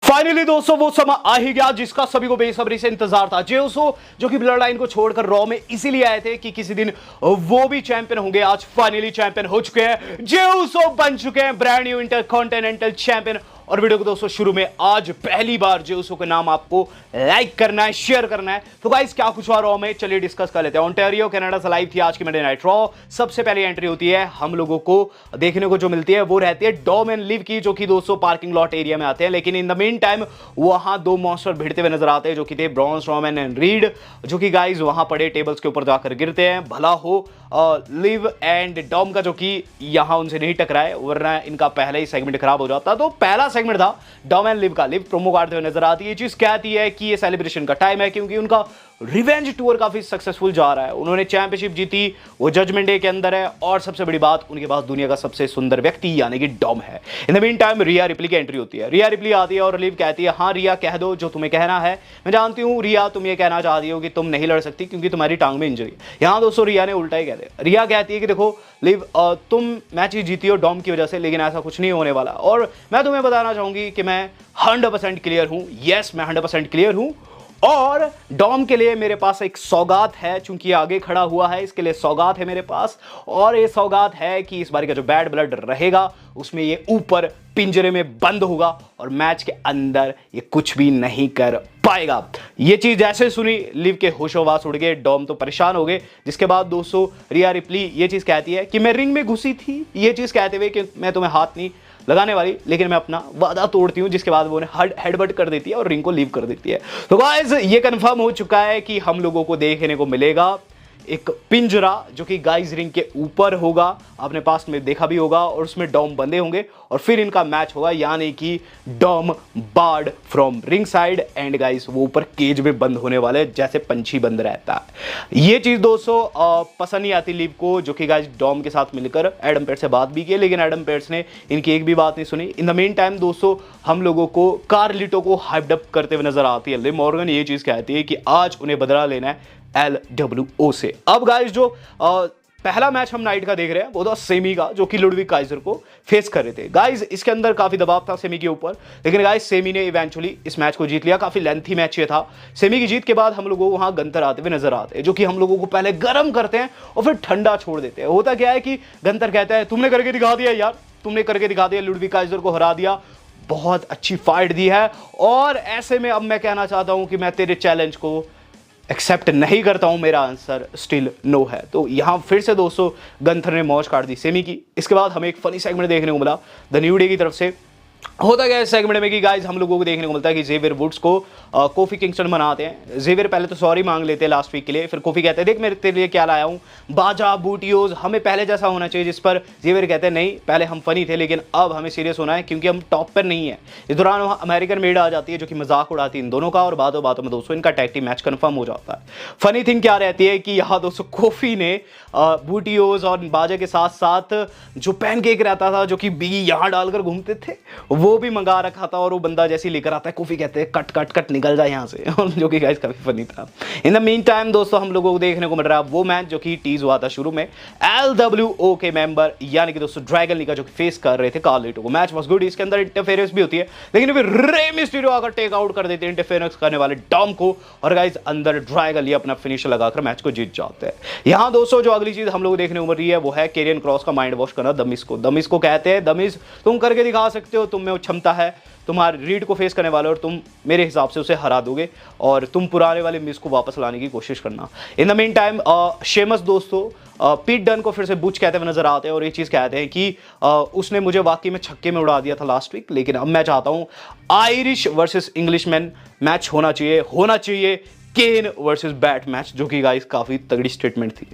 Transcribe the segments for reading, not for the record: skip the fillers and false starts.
Finally दोस्तों वो समय आ ही गया जिसका सभी को बेसब्री से इंतजार था। जे उसो जो कि ब्लड लाइन को छोड़कर रॉ में इसीलिए आए थे कि किसी दिन वो भी चैंपियन होंगे। आज फाइनली चैंपियन हो चुके हैं, जे उसो बन चुके हैं ब्रांड न्यू इंटरकॉन्टिनेंटल चैंपियन। और वीडियो को दोस्तों शुरू में आज पहली बार जे उसो के नाम आपको लाइक करना है, शेयर करना है। तो गाइस क्या कुछ हुआ रॉ में, चलिए डिस्कस कर लेते हैं। ओंटारियो कनाडा से लाइव थी आज की मंडे नाइट रॉ। सबसे पहली एंट्री होती है, हम लोगों को देखने को जो मिलती है वो रहती है डॉम एंड लिव की, जो कि दोस्तों पार्किंग लॉट एरिया में आते हैं। लेकिन इन द मीन टाइम वहां दो मॉन्स्टर भिड़ते हुए नजर आते हैं, जो कि थे ब्रॉन स्ट्रॉमैन एंड रीड, जो कि गाइस वहां पड़े टेबल्स के ऊपर जाकर गिरते हैं। भला हो लिव एंड डॉम का, जो कि यहां उनसे नहीं टकराए, वरना इनका पहले ही सेगमेंट खराब हो जाता। तो पहला सेगमेंट था डॉम एंड लिव का। लिव प्रोमो काटते हुए नजर आती है। ये चीज कहती है कि ये सेलिब्रेशन का टाइम है, क्योंकि उनका रिवेंज टूर काफी सक्सेसफुल जा रहा है। उन्होंने चैंपियनशिप जीती, वो जजमेंट डे के अंदर है, और सबसे बड़ी बात उनके पास दुनिया का सबसे सुंदर व्यक्ति यानी कि डॉम है। In the mean time Riya replay की एंट्री होती है। रिया रिप्ली आती है और लिव कहती है, हाँ रिया कह दो जो तुम्हें कहना है। मैं जानती हूँ रिया तुम ये कहना चाहती हो कि तुम नहीं लड़ सकती क्योंकि तुम्हारी टांग में इंजरी। यहाँ दोस्तों रिया ने उल्टा ही कह दिया। रिया कहती है कि देखो लिव, तुम मैच ही जीती हो डॉम की वजह से, लेकिन ऐसा कुछ नहीं होने वाला। और मैं तुम्हें बताना चाहूंगी कि मैं 100% क्लियर हूं। यस, मैं 100% क्लियर हूं। और डॉम के लिए मेरे पास एक सौगात है, चूंकि आगे खड़ा हुआ है इसके लिए सौगात है मेरे पास। और ये सौगात है कि इस बार का जो बैड ब्लड रहेगा उसमें ये ऊपर पिंजरे में बंद होगा और मैच के अंदर ये कुछ भी नहीं कर पाएगा। ये चीज जैसे सुनी लिव के होशोवास उड़ गए, डॉम तो परेशान हो गए। जिसके बाद दोस्तों रिया रिप्ली ये चीज कहती है कि मैं रिंग में घुसी थी, ये चीज कहते हुए कि मैं तुम्हें हाथ नहीं लगाने वाली, लेकिन मैं अपना वादा तोड़ती हूं। जिसके बाद वो हेडबट कर देती है और रिंग को लीव कर देती है। तो गाइस ये कंफर्म हो चुका है कि हम लोगों को देखने को मिलेगा एक पिंजरा, जो कि गाइस रिंग के ऊपर होगा। आपने पास्ट में देखा भी होगा, और उसमें डॉम बंधे होंगे और फिर इनका मैच होगा, यानी कि Dom Bard from ring side and guys वो ऊपर केज में बंद होने वाले जैसे पंछी बंद रहता है। ये चीज दोस्तों पसंद नहीं आती लिव को, जो कि गाइस डॉम के साथ मिलकर एडम पेर्स से बात भी की, लेकिन एडम पेर्स ने इनकी एक भी बात नहीं सुनी। इन द मेन टाइम दोस्तों हम लोगों को कार्लिटो को हाइप्ड अप करते हुए नजर आती है। लिव मॉर्गन ये चीज कहती है कि आज उन्हें बदला लेना है LWO से। अब गाइस जो पहला मैच हम नाइट का देख रहे हैं वो था सेमी का, जो कि लुडविग काइजर को फेस कर रहे थे। गाइस इसके अंदर काफी दबाव था सेमी के ऊपर, लेकिन गाइस सेमी ने इवेंचुअली इस मैच को जीत लिया। काफी लेंथी मैच ये था। सेमी की जीत के बाद हम लोगों को वहां गंतर आते हुए नजर आते हैं, जो कि हम लोगों को पहले गर्म करते हैं और फिर ठंडा छोड़ देते हैं। होता क्या है कि गंतर कहता है तुमने करके दिखा दिया यार, तुमने करके दिखा दिया, लुडविग काइजर को हरा दिया, बहुत अच्छी फाइट दी है। और ऐसे में अब मैं कहना चाहता हूं कि मैं तेरे चैलेंज को एक्सेप्ट नहीं करता हूं, मेरा आंसर स्टिल नो है। तो यहां फिर से दोस्तों गंथर ने मौज काट दी सेमी की। इसके बाद हमें एक फनी सेगमेंट देखने को मिला द न्यू डे की तरफ से। होता गया इस सेगमेंट में कि गाइस हम लोगों को देखने को मिलता है कि जेवियर वुड्स को कोफी किंगस्टन मनाते हैं। जेवियर पहले तो सॉरी मांग लेते हैं लास्ट वीक के लिए, फिर कोफी कहते हैं देख मैं तेरे लिए क्या लाया हूं, बाजा बूटियोज, हमें पहले जैसा होना चाहिए। जिस पर जेवियर कहते हैं नहीं पहले हम फनी थे, लेकिन अब हमें सीरियस होना है क्योंकि हम टॉप पर नहीं है। इस दौरान वहाँ अमेरिकन मेड आ जाती है, जो कि मजाक उड़ाती है इन दोनों का, और बातों बातों में दोस्तों इनका टैग टीम मैच कंफर्म हो जाता है। फनी थिंग क्या रहती है कि यहाँ दोस्तों कोफी ने बूटियोज और बाजा के साथ साथ जो पैनकेक रहता था, जो कि बी यहाँ डालकर घूमते थे, वो भी मंगा रखा था। और वो बंदा जैसे ही लेकर आता है कोफी कहते हैं कट कट कट निकल जाए यहाँ से, जो कि गाइस काफी फनी था। इन द मीन टाइम दोस्तों हम लोगों को देखने को मिल रहा है वो मैच जो कि टीज हुआ था शुरू में LWO के मेंबर यानी कि दोस्तों ड्रैगन लीग का, जो कि फेस कर रहे थे कार्लिटो को। मैच वाज गुड, इसके अंदर इंटरफेरेंस भी होती है, लेकिन फिर रे मिस्टीरियो आकर टेक आउट कर देते हैं इंटरफेरेंस करने वाले डॉम को, और गाइस अंदर ड्रैगन लीग अपना फिनिशर लगाकर मैच को जीत जाते हैं। यहाँ दोस्तों जो अगली चीज हम लोग देखने को मिल रही है वो है केरियन क्रॉस का माइंड वॉश करना दमिस को। दमिस को कहते हैं दमिस तुम करके दिखा सकते हो, तुम में वो क्षमता है, तुम्हारे रीड को फेस करने वाले, और तुम मेरे हिसाब से उसे हरा दोगे, और तुम पुराने वाले मिस को वापस लाने की कोशिश करना। In the mean time Sheamus दोस्तों पीट डन को फिर से बुच कहते हुए नजर आते हैं, और ये चीज़ कहते हैं कि उसने मुझे वाकई में छक्के में उड़ा दिया था लास्ट वीक, लेकिन अब मैं चाहता हूँ आयरिश वर्सेस इंग्लिशमैन मैच होना चाहिए केन वर्सेस बैट मैच, जो कि गाइस काफ़ी तगड़ी स्टेटमेंट थी।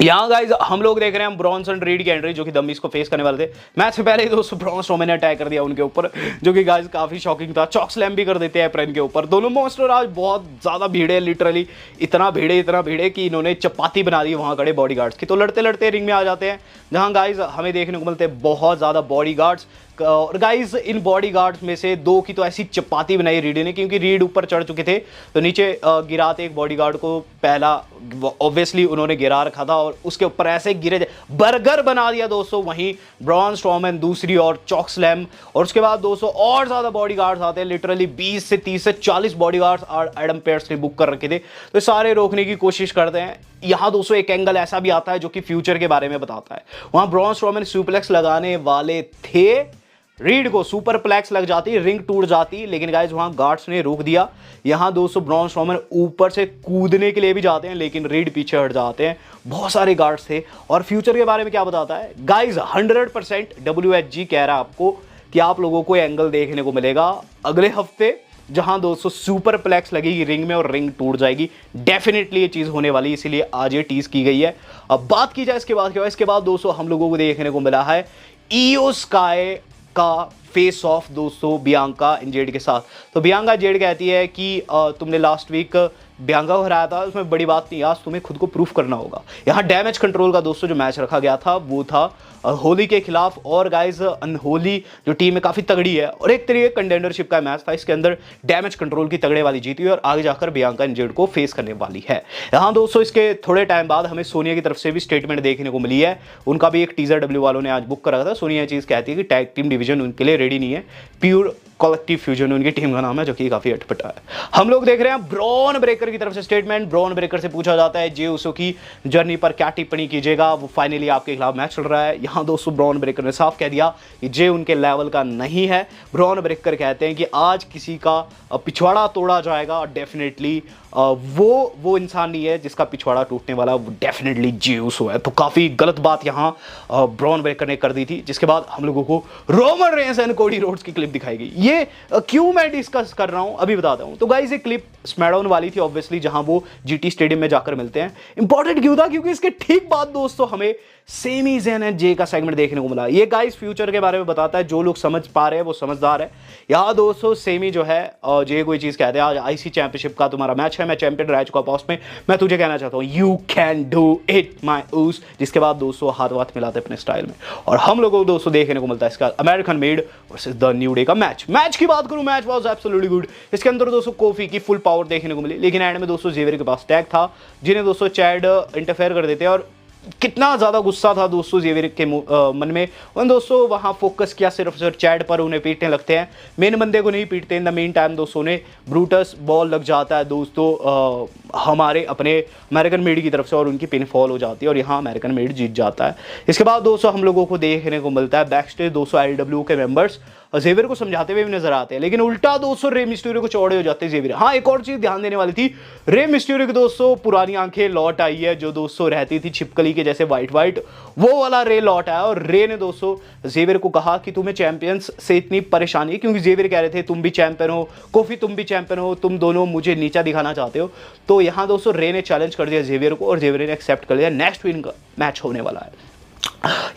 यहाँ गाइज हम लोग देख रहे हैं ब्रॉन्सन रीड की एंट्री, जो कि दमिस को फेस करने वाले थे। मैच से पहले ही दोस्तों ब्रॉन स्ट्रोमैन ने अटैक कर दिया उनके ऊपर, जो कि गाइज काफी शॉकिंग था। चॉक स्लैम भी कर देते हैं एप्रन के ऊपर। दोनों मॉन्स्टर आज बहुत ज्यादा भीड़े, लिटरली इतना भीड़े कि इन्होंने चपाती बना दी वहां खड़े बॉडीगार्ड्स की। तो लड़ते लड़ते रिंग में आ जाते हैं, जहां गाइज हमें देखने को मिलते हैं बहुत ज्यादा बॉडीगार्ड्स, और गाइज इन बॉडीगार्ड्स में से 2 की तो ऐसी चपाती बनाई रीड ने, क्योंकि रीड ऊपर चढ़ चुके थे तो नीचे गिराते एक बॉडीगार्ड को पहला ऑब्वियसली उन्होंने गिरा रखा था और उसके ऊपर ऐसे गिरे बर्गर बना दिया दोस्तों। वहीं ब्रॉन स्ट्रॉमैन दूसरी और चॉक स्लैम, और उसके बाद दोस्तों और ज्यादा बॉडीगार्ड्स आते हैं, लिटरली 20 से 30 से 40 बॉडीगार्ड्स एडम पेयर्स ने बुक कर रखे थे, तो सारे रोकने की कोशिश करते हैं। यहां दोस्तों एक एंगल ऐसा भी आता है जो कि फ्यूचर के बारे में बताता है। वहां ब्रॉन स्ट्रॉमैन सुपरप्लेक्स लगाने वाले थे, रीड को सुपरप्लेक्स लग जाती, रिंग टूट जाती, लेकिन गाइस वहां गार्ड्स ने रोक दिया। यहां दोस्तों ब्रॉन स्ट्रॉमैन ऊपर से कूदने के लिए भी जाते हैं, लेकिन रीड पीछे हट जाते हैं। बहुत सारे गार्ड्स थे। और फ्यूचर के बारे में क्या बताता है गाइस, 100% WHG कह रहा है आपको कि आप लोगों को एंगल देखने को मिलेगा अगले हफ्ते, जहां दोस्तों सुपरप्लेक्स लगेगी रिंग में और रिंग टूट जाएगी। डेफिनेटली ये चीज होने वाली है, इसीलिए आज ये टीज की गई है। अब बात की जाए इसके बाद दोस्तों हम लोगों को देखने को मिला है ईओ स्काई का फेस ऑफ दोस्तों बियांका एंजेड के साथ। तो बियांका एंजेड कहती है कि तुमने लास्ट वीक बियांका को हराया था, उसमें बड़ी बात नहीं, आज तुम्हें खुद को प्रूफ करना होगा। यहाँ डैमेज कंट्रोल का दोस्तों जो मैच रखा गया था वो था होली के खिलाफ, और गाइज अनहोली जो टीम है काफी तगड़ी है और एक तरीके कंटेंडरशिप का मैच था। इसके अंदर डैमेज कंट्रोल की तगड़े वाली जीती और आगे जाकर बियांका एंजेड को फेस करने वाली है। यहाँ दोस्तों इसके थोड़े टाइम बाद हमें सोनिया की तरफ से भी स्टेटमेंट देखने को मिली है। उनका भी एक टीजर डब्ल्यू वालों ने आज बुक करा था। सोनिया चीज कहती है कि टैग टीम डिवीजन उनके लिए रेडी नहीं है, प्योर कलेक्टिव फ्यूजन उनकी टीम का नाम है, जो कि काफी अटपटा है। हम लोग देख रहे हैं ब्रॉन ब्रेकर की तरफ से स्टेटमेंट। ब्रॉन ब्रेकर से पूछा जाता है जे उसो की जर्नी पर क्या टिप्पणी कीजिएगा, वो फाइनली आपके खिलाफ मैच चल रहा है। यहां दोस्तों ब्रॉन ब्रेकर ने साफ कह दिया कि जे उनके लेवल का नहीं है। ब्रॉन ब्रेकर कहते हैं कि आज किसी का पिछवाड़ा तोड़ा जाएगा और डेफिनेटली वो इंसान नहीं है जिसका पिछवाड़ा टूटने वाला, वो डेफिनेटली जे उसो है। तो काफी गलत बात यहां ब्रॉन ब्रेकर ने कर दी थी, जिसके बाद हम लोगों को Roman Reigns and Cody Rhodes की क्लिप दिखाई गई। ये क्यों मैं डिस्कस कर रहा हूं अभी बताता हूं। तो गाइस ये क्लिप स्मैकडाउन वाली थी ऑब्वियसली, जहां वो जीटी स्टेडियम में जाकर मिलते हैं। इंपॉर्टेंट क्यों था, क्योंकि इसके ठीक बाद दोस्तों हमें सेमी ज़ेन एंड जे का सेगमेंट देखने को मिला। ये गाइस फ्यूचर के बारे में बताता है, जो लोग समझ पा रहे हैं वो समझदार है। यहाँ दोस्तों सेमी जो है जे कोई चीज कहते हैं, आज आईसी चैंपियनशिप का तुम्हारा मैच है, मैं चैंपियन रह चुका पास्ट में, मैं तुझे कहना चाहता हूँ you can do it my ऊस। जिसके बाद दोस्तों हाथ वाथ मिलाते अपने स्टाइल में, और हम लोगों को दोस्तों देखने को मिलता है इसका American made versus the new day का मैच की बात करूं, मैच वाज एब्सोल्युटली गुड। इसके अंदर दोस्तों कोफी की फुल पावर देखने को मिली, लेकिन एंड में दोस्तों जेवियर के पास टैग था, जिन्हें दोस्तों चैड इंटरफेयर कर देते हैं। और कितना ज्यादा गुस्सा था दोस्तों जेवियर के मन में। उन दोस्तों वहां फोकस किया सिर्फ चैड पर, उन्हें पीटने लगते हैं, मेन बंदे को नहीं पीटते। इन द मेन टाइम दोस्तों ने ब्रूटस बॉल लग जाता है दोस्तों हमारे अपने अमेरिकन मेड की तरफ से, और उनकी पिन फॉल हो जाती है और यहाँ अमेरिकन मेड जीत जाता है। इसके बाद दोस्तों हम लोगों को देखने को मिलता है बैक स्टेज दोस्तों एलडब्ल्यू के मेंबर्स जेवियर को समझाते हुए भी नजर आते हैं, लेकिन उल्टा दोस्तों रे मिस्टीरियो को चौड़े हो जाते हैं जेवियर। हाँ, एक और चीज ध्यान देने वाली थी, रे मिस्टीरियो की दोस्तों पुरानी आंखें लौट आई है, जो दोस्तों रहती थी छिपकली के जैसे वाइट, वो वाला रे लौट आया। और रे ने दोस्तों जेवियर को कहा कि तुम्हें चैंपियंस से इतनी परेशानी है, क्योंकि जेवियर कह रहे थे तुम भी चैंपियन हो, कोफी तुम भी चैंपियन हो, तुम दोनों मुझे नीचा दिखाना चाहते हो। तो यहाँ दोस्तों रे ने चैलेंज कर दिया जेवियर को, और जेवियर ने एक्सेप्ट कर लिया। नेक्स्ट वीक का मैच होने वाला है।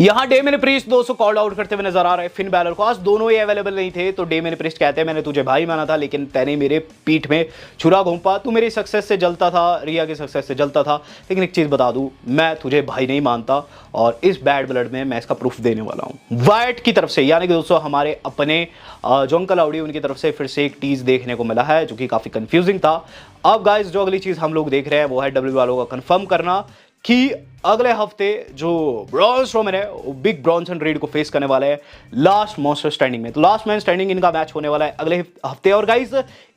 यहां डेमियन प्रीस्ट दोस्तों कॉल आउट करते हुए नजर आ रहे हैं फिन बैलर को। आज दोनों ही अवेलेबल नहीं थे, तो डेमियन प्रीस्ट कहते हैं मैंने तुझे भाई माना था, लेकिन तैने मेरे पीठ में छुरा घोंपा। तू मेरी सक्सेस से जलता था, रिया की सक्सेस से जलता था, लेकिन एक चीज बता दूं, मैं तुझे भाई नहीं मानता, और इस बैड ब्लड में मैं इसका प्रूफ देने वाला हूं। वाइट की तरफ से, यानी कि दोस्तों हमारे अपने जो अंकल आउडी उनकी तरफ से फिर से एक टीज देखने को मिला है, जो कि काफी कंफ्यूजिंग था। अब गाइस जो अगली चीज हम लोग देख रहे हैं वो है डब्ल्यू वालों का कंफर्म करना कि अगले हफ्ते जो ब्रॉन स्ट्रोमैन है वो बिग ब्रॉन्सन रीड को फेस करने वाले हैं लास्ट मॉन्स्टर स्टैंडिंग में। तो लास्ट मैन स्टैंडिंग इनका मैच होने वाला है अगले हफ्ते। और गाइस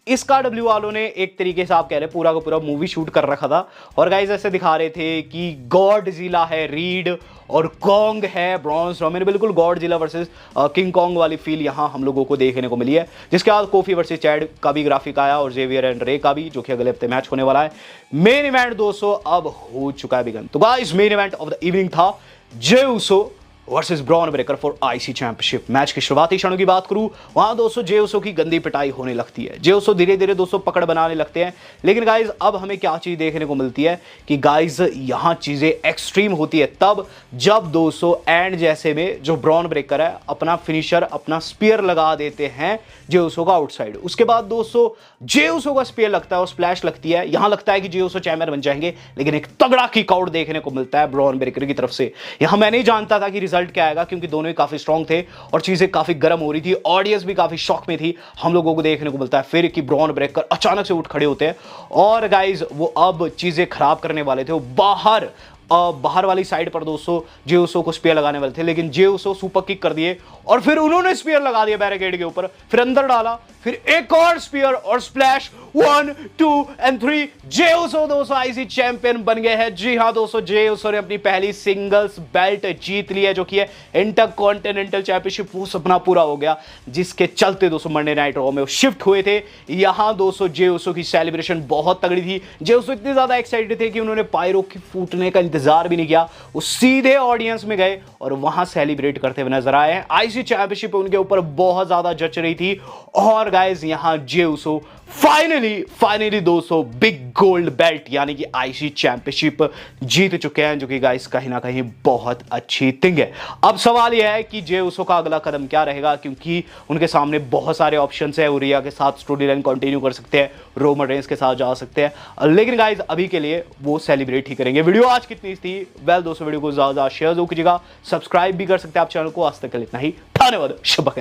इसका डब्ल्यू वालों ने एक तरीके से आप कह रहे हैं पूरा का पूरा मूवी शूट कर रखा था, और गाइस ऐसे दिखा रहे थे कि गॉडजिला है रीड और कॉन्ग है ब्रॉन स्ट्रोमैन। बिल्कुल गॉडजिला वर्सेस किंग कॉन्ग वाली फील यहां हम लोगों को देखने को मिली है। जिसके बाद कोफी वर्सेस चैड का भी ग्राफिक आया, और जेवियर एंड रे का भी, जो कि अगले हफ्ते मैच होने वाला है। मेन इवेंट दोस्तों अब हो चुका है बिगन। तो guys main event of the evening था Jey Uso versus Bron Breakker for IC championship. Match के शुरुआती क्षणों की बात करूं, वहां दोस्तों जे उसो की गंदी पिटाई होने लगती है। जे उसो धीरे धीरे दोस्तों पकड़ बनाने लगते हैं, लेकिन गाइज अब हमें क्या चीज देखने को मिलती है कि गाइज यहां चीजें एक्सट्रीम होती है तब जब दोस्तों एंड जैसे में जो ब्रॉन ब्रेकर है अपना फिनिशर, अपना स्पीयर लगा देते हैं जे उसो का आउटसाइड। उसके बाद दोस्तों जे उसो का स्पीयर लगता है और स्प्लैश लगती है। यहां लगता है कि जे उसो चैंपियन बन जाएंगे, लेकिन एक तगड़ा किक आउट देखने को मिलता है ब्रॉन ब्रेकर की तरफ से। यहां मैं नहीं जानता था कि रिजल्ट क्या आएगा, क्योंकि दोनों ही काफी स्ट्रांग थे और चीजें काफी गर्म हो रही थी, ऑडियंस भी काफी शॉक में थी। हम लोगों को देखने को मिलता है फिर कि ब्रॉन ब्रेकर अचानक से उठ खड़े होते हैं और गाइज वो अब चीजें खराब करने वाले थे। वो बाहर वाली साइड पर दोस्तों जे उसो को स्पीयर लगाने वाले थे, लेकिन जे उसो सुपर किक कर दिए और फिर उन्होंने स्पीयर लगा दिया बैरिकेड के ऊपर, फिर अंदर डाला, फिर एक और स्पीयर और स्प्लैश 1 2 एंड 3। जे उसो दोस्तों आईसी चैंपियन बन गए हैं। जी हां दोस्तों, जे उसो ने अपनी पहली सिंगल्स बेल्ट जीत ली है, जो कि है इंटरकॉन्टिनेंटल चैंपियनशिप। वो सपना पूरा हो गया जिसके चलते दोस्तों मंडे नाइट रॉ में वो शिफ्ट हुए थे। यहां दोस्तों जे उसो की सेलिब्रेशन बहुत तगड़ी थी। जे उसो इतने ज्यादा एक्साइटेड थे कि उन्होंने पायरो की फूटने का इंतजार भी नहीं किया, वो सीधे ऑडियंस में गए और वहां सेलिब्रेट करते हुए नजर आए हैं। आईसी चैंपियनशिप उनके ऊपर बहुत ज्यादा जच रही थी और गाइस यहां जे उसो फाइनली दोस्तों बिग गोल्ड बेल्ट यानी कि आईसी चैंपियनशिप जीत चुके हैं, जो कि गाइस कहीं ना कहीं बहुत अच्छी थिंग है। अब सवाल यह है कि जे उसो का अगला कदम क्या रहेगा, क्योंकि उनके सामने बहुत सारे ऑप्शंस है। उरिया के साथ स्टोरी लाइन कंटिन्यू कर सकते हैं, रोमन रेंस के साथ जा सकते हैं, लेकिन गाइस अभी के लिए वो सेलिब्रेट ही करेंगे। वीडियो आज कितनी थी? वेल दोस्तों, वीडियो को ज्यादा शेयर जरूर कीजिएगा, सब्सक्राइब भी कर सकते हैं आप चैनल को। आज तक के लिए इतना ही, धन्यवाद, शुभ।